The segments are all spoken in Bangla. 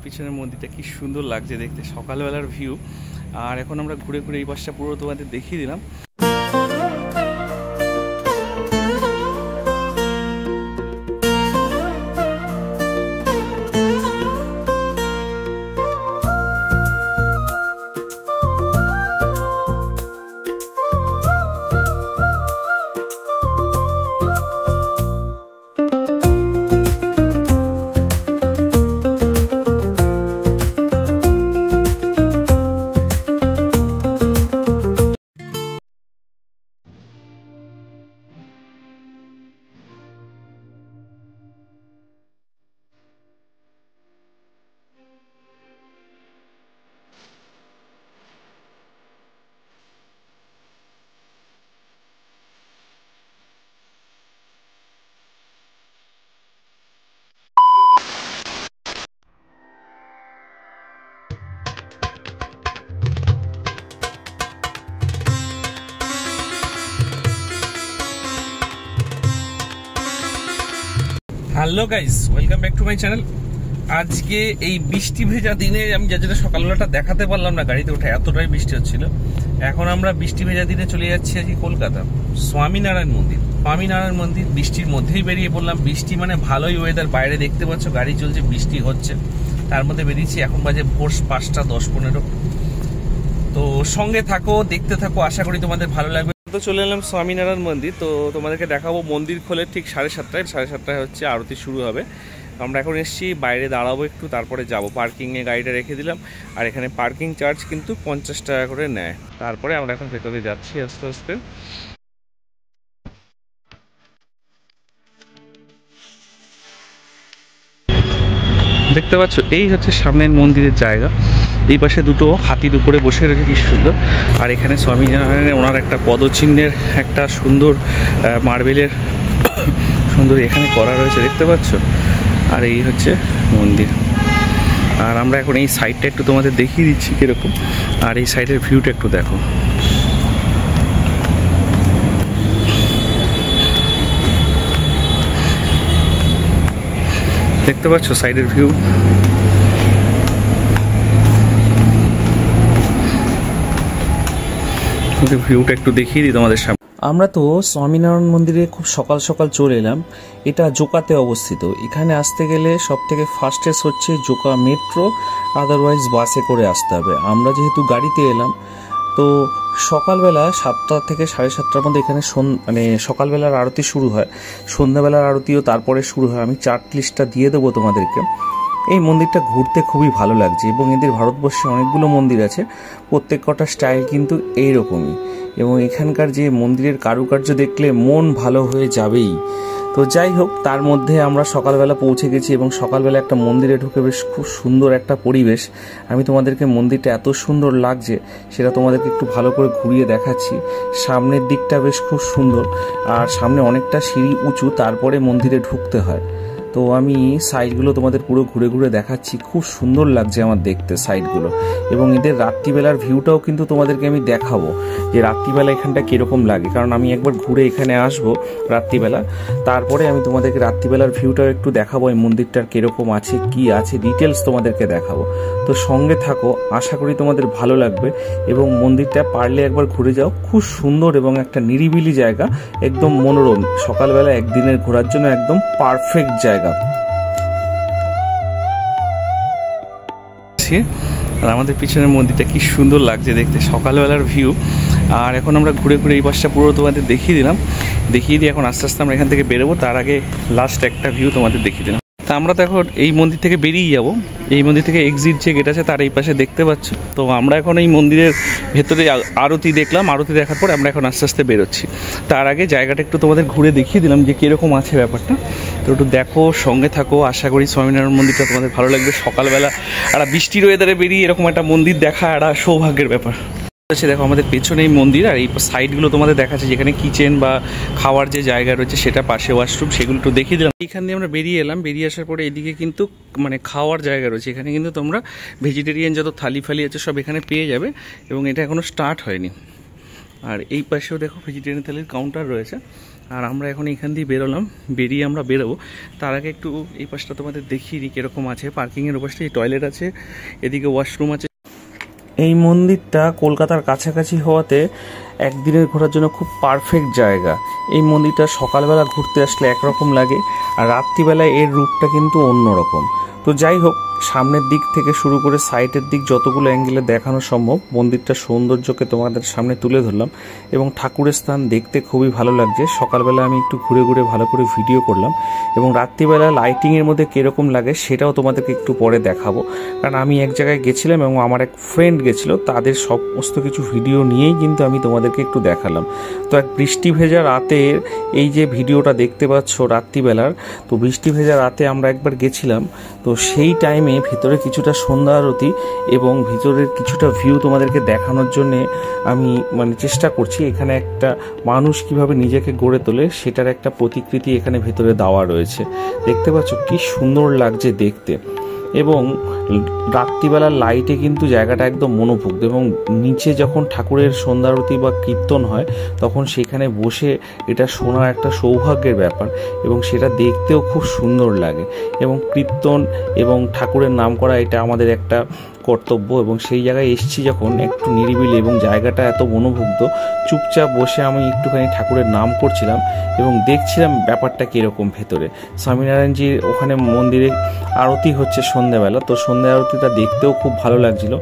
পিছনের মন্দিরটা কি সুন্দর লাগছে দেখতে, সকালবেলার ভিউ। আর এখন আমরা ঘুরে ঘুরে এই পাশটা পুরো তোমাদের দেখিয়ে দিলাম। Hello guys, welcome back to my channel. আজকে এই বৃষ্টি ভেজা দিনে আমি যার জন্য সকালবেলাটা দেখাতে পারলাম না গাড়িতে ওঠে, এতটাই বৃষ্টি হচ্ছিল। এখন আমরা বৃষ্টি ভেজা দিনে চলে যাচ্ছি আজকে কলকাতা স্বামীনারায়ণ মন্দির। স্বামীনারায়ণ মন্দির বৃষ্টির মধ্যেই বেরিয়ে পড়লাম। বৃষ্টি মানে ভালোই ওয়েদার, বাইরে দেখতে পাচ্ছ গাড়ি চলছে, বৃষ্টি হচ্ছে, তার মধ্যে বেরিয়েছি। এখন বাজে ভোর 5টা 10-15। তো সঙ্গে থাকো, দেখতে থাকো, আশা করি তোমাদের ভালো লাগবে। তো চলে এলাম স্বামীনারায়ণ মন্দির। তো তোমাদেরকে দেখাবো মন্দির খোলে ঠিক 7:30টায় হচ্ছে আরতি শুরু হবে। আমরা এখন এসেছি, বাইরে দাঁড়াবো একটু, তারপরে যাব। পার্কিংয়ে গাড়িটা রেখে দিলাম, আর এখানে পার্কিং চার্জ কিন্তু 50 টাকা করে নেয়। তারপরে আমরা এখন ভেতরে যাচ্ছি আস্তে আস্তে। দেখতে পাচ্ছ এই হচ্ছে সামনের মন্দিরের জায়গা। এই পাশে দুটো হাতির উপরে বসে রয়েছে, কি সুন্দর। আর এখানে স্বামীনারায়ণের ওনার একটা পদচিহ্নের একটা সুন্দর মার্বেলের সুন্দর এখানে করা রয়েছে, দেখতে পাচ্ছ। আর এই হচ্ছে মন্দির। আর আমরা এখন এই সাইডটা একটু তোমাদের দেখিয়ে দিচ্ছি কিরকম। আর এই সাইডের ভিউটা একটু দেখো। দেখতে পাচ্ছ সাইডের ভিউ। ভিউটা একটু দেখিয়ে দিই তোমাদের সামনে। আমরা তো স্বামীনারায়ণ মন্দিরে খুব সকাল সকাল চলে এলাম। এটা জোকাতে অবস্থিত। এখানে আসতে গেলে সব থেকে ফার্স্টেস্ট হচ্ছে জোকা মেট্রো, আদারওয়াইজ বাসে করে আসতে হবে। আমরা যেহেতু গাড়িতে এলাম, তো সকালবেলা 7টা থেকে 7:30টার মধ্যে এখানে মানে সকালবেলার আরতি শুরু হয়, সন্ধ্যাবেলার আরতিও তারপরে শুরু হয়। আমি চার্ট লিস্টটা দিয়ে দেবো তোমাদেরকে। এই মন্দিরটা ঘুরতে খুবই ভালো লাগছে, এবং এদের ভারতবর্ষে অনেকগুলো মন্দির আছে, প্রত্যেক কটা স্টাইল কিন্তু এইরকমই। এবং এখানকার যে মন্দিরের কারুকার্য দেখলে মন ভালো হয়ে যাবেই। তো যাই হোক, তার মধ্যে আমরা সকালবেলা পৌঁছে গেছি, এবং সকালবেলা একটা মন্দিরে ঢুকে বেশ খুব সুন্দর একটা পরিবেশ। আমি তোমাদেরকে মন্দিরটা এত সুন্দর লাগছে সেটা তোমাদেরকে একটু ভালো করে ঘুরিয়ে দেখাচ্ছি। সামনের দিকটা বেশ খুব সুন্দর, আর সামনে অনেকটা সিঁড়ি উঁচু, তারপরে মন্দিরে ঢুকতে হয়। তো আমি সাইডগুলো তোমাদের পুরো ঘুরে ঘুরে দেখাচ্ছি। খুব সুন্দর লাগছে আমার দেখতে সাইডগুলো। এবং এদের রাত্রিবেলার ভিউটাও কিন্তু তোমাদেরকে আমি দেখাবো যে রাত্রিবেলা এখানটা কীরকম লাগে, কারণ আমি একবার ঘুরে এখানে আসবো রাত্রিবেলা, তারপরে আমি তোমাদেরকে রাত্রিবেলার ভিউটাও একটু দেখাবো। এই মন্দিরটার কীরকম আছে, কি আছে, ডিটেলস তোমাদেরকে দেখাবো। তো সঙ্গে থাকো, আশা করি তোমাদের ভালো লাগবে। এবং মন্দিরটা পারলে একবার ঘুরে যাও, খুব সুন্দর এবং একটা নিরিবিলি জায়গা, একদম মনোরম। সকালবেলা একদিনের ঘোরার জন্য একদম পারফেক্ট জায়গা। আর আমাদের পিছনের মন্দিরটা কি সুন্দর লাগছে দেখতে, সকালবেলার ভিউ। আর এখন আমরা ঘুরে ঘুরে এই পাশটা পুরো তোমাদের দেখিয়ে দিয়ে এখন আস্তে আস্তে আমরা এখান থেকে বেরোবো। তার আগে লাস্ট একটা ভিউ তোমাদের দেখিয়ে দিলাম। তা আমরা তো এখন এই মন্দির থেকে বেরিয়ে যাব। এই মন্দির থেকে এক্সিট যে গেট আছে তার এই পাশে দেখতে পাচ্ছ। তো আমরা এখন এই মন্দিরের ভেতরে আরতি দেখলাম। আরতি দেখার পর আমরা এখন আস্তে আস্তে বেরোচ্ছি। তার আগে জায়গাটা একটু তোমাদের ঘুরে দেখিয়ে দিলাম যে কীরকম আছে ব্যাপারটা। তো একটু দেখো, সঙ্গে থাকো, আশা করি স্বামীনারায়ণ মন্দিরটা তোমাদের ভালো লাগবে। সকালবেলা একটা বৃষ্টির ওয়েদারে বেরিয়ে এরকম একটা মন্দির দেখা একটা সৌভাগ্যের ব্যাপার। দেখো আমাদের পেছনেই মন্দির, আর এই সাইডগুলো তোমাদের দেখাচ্ছে, যেখানে কিচেন বা খাওয়ার যে জায়গা রয়েছে সেটা, পাশে ওয়াশরুম, সেগুলো একটু দেখিয়ে দিলাম। এইখান দিয়ে আমরা বেরিয়ে এলাম। বেরিয়ে আসার পরে এদিকে কিন্তু মানে খাওয়ার জায়গা রয়েছে। এখানে কিন্তু তোমরা ভেজিটেরিয়ান যত থালি ফালি আছে সব এখানে পেয়ে যাবে, এবং এটা এখনো স্টার্ট হয়নি। আর এই পাশেও দেখো ভেজিটেরিয়ান থালির কাউন্টার রয়েছে। আর আমরা এখন এখান দিয়ে বেরোলাম, বেরিয়ে আমরা বেরোবো। তার আগে একটু এই পাশটা তোমাদের দেখিয়ে দিই কীরকম আছে। পার্কিংয়ের ওপাশটা এই টয়লেট আছে, এদিকে ওয়াশরুম আছে। এই মন্দিরটা কলকাতার কাছাকাছি হওয়াতে একদিনের ঘোরার জন্য খুব পারফেক্ট জায়গা। এই মন্দিরটা সকালবেলা ঘুরতে আসলে একরকম লাগে, আর রাত্রিবেলায় এর রূপটা কিন্তু অন্যরকম। তো যাই হোক, সামনের দিক থেকে শুরু করে সাইডের দিক যতগুলো অ্যাঙ্গেলে দেখানো সম্ভব মন্দিরটার সৌন্দর্যকে তোমাদের সামনে তুলে ধরলাম। এবং ঠাকুরের স্থান দেখতে খুবই ভালো লাগছে। সকালবেলা আমি একটু ঘুরে ঘুরে ভালো করে ভিডিও করলাম, এবং রাত্রিবেলা লাইটিংয়ের মধ্যে কীরকম লাগে সেটাও তোমাদেরকে একটু পরে দেখাবো। কারণ আমি এক জায়গায় গেছিলাম এবং আমার এক ফ্রেন্ড গেছিলো, তাদের সমস্ত কিছু ভিডিও নিয়েই কিন্তু আমি তোমাদেরকে একটু দেখালাম। তো এক বৃষ্টি ভেজা রাতের এই যে ভিডিওটা দেখতে পাচ্ছ রাত্রিবেলার, তো বৃষ্টি ভেজা রাতে আমরা একবার গেছিলাম। তো সেই টাইমে ভিতরে কিছুটা সন্ধ্যা আরতি এবং ভিতরের কিছুটা ভিউ তোমাদেরকে দেখানোর জন্যে আমি চেষ্টা করছি। এখানে একটা মানুষ কিভাবে নিজেকে গড়ে তোলে সেটার একটা প্রতিকৃতি এখানে ভেতরে দেওয়া রয়েছে। দেখতে পাচ্ছ কি সুন্দর লাগছে দেখতে। এবং রাত্রিবেলার লাইটে কিন্তু জায়গাটা একদম মনোমুগ্ধ, এবং নিচে যখন ঠাকুরের সন্ধ্যারতি বা কীর্তন হয় তখন সেখানে বসে এটা শোনার একটা সৌভাগ্যের ব্যাপার, এবং সেটা দেখতেও খুব সুন্দর লাগে। এবং কীর্তন এবং ঠাকুরের নাম করা এটা আমাদের একটা কর্তব্য। এবং সেই জায়গায় এসছি যখন, একটু নিরিবিলি এবং জায়গাটা এত মনোমুগ্ধ, চুপচাপ বসে আমি একটুখানি ঠাকুরের নাম করছিলাম এবং দেখছিলাম ব্যাপারটা কীরকম ভেতরে। স্বামীনারায়ণজির ওখানে মন্দিরে আরতি হচ্ছে সন্ধ্যাবেলা, তো সন্ধ্যা আরতিটা দেখতেও খুব ভালো লাগছিল।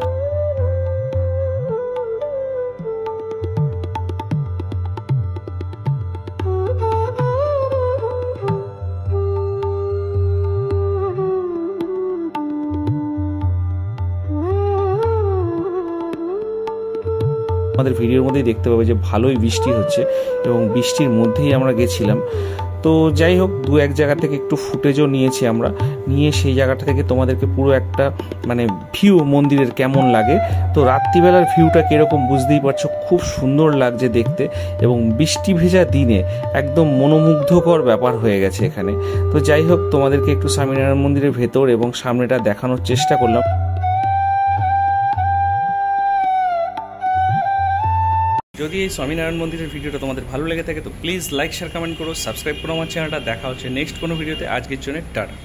আমাদের ভিডিওর মধ্যেই দেখতে পাবে যে ভালোই বৃষ্টি হচ্ছে, এবং বৃষ্টির মধ্যেই আমরা গেছিলাম। তো যাই হোক, দু এক জায়গা থেকে একটু ফুটেজও নিয়েছি আমরা, নিয়ে সেই জায়গাটা থেকে তোমাদেরকে পুরো একটা ভিউ মন্দিরের কেমন লাগে। তো রাত্রিবেলার ভিউটা কীরকম বুঝতেই পারছো, খুব সুন্দর লাগছে দেখতে, এবং বৃষ্টি ভেজা দিনে একদম মনোমুগ্ধকর ব্যাপার হয়ে গেছে এখানে। তো যাই হোক, তোমাদেরকে একটু স্বামীনারায়ণ মন্দিরের ভেতর এবং সামনেটা দেখানোর চেষ্টা করলাম। যদি এই স্বামীনারায়ণ মন্দিরের ভিডিওটা তোমাদের ভালো লেগে থাকে তো প্লিজ লাইক, শেয়ার, কমেন্ট করো, সাবস্ক্রাইব করো আমার চ্যানেলটা। দেখা হচ্ছে নেক্সট কোনো ভিডিওতে। আজকের জন্য টাটা।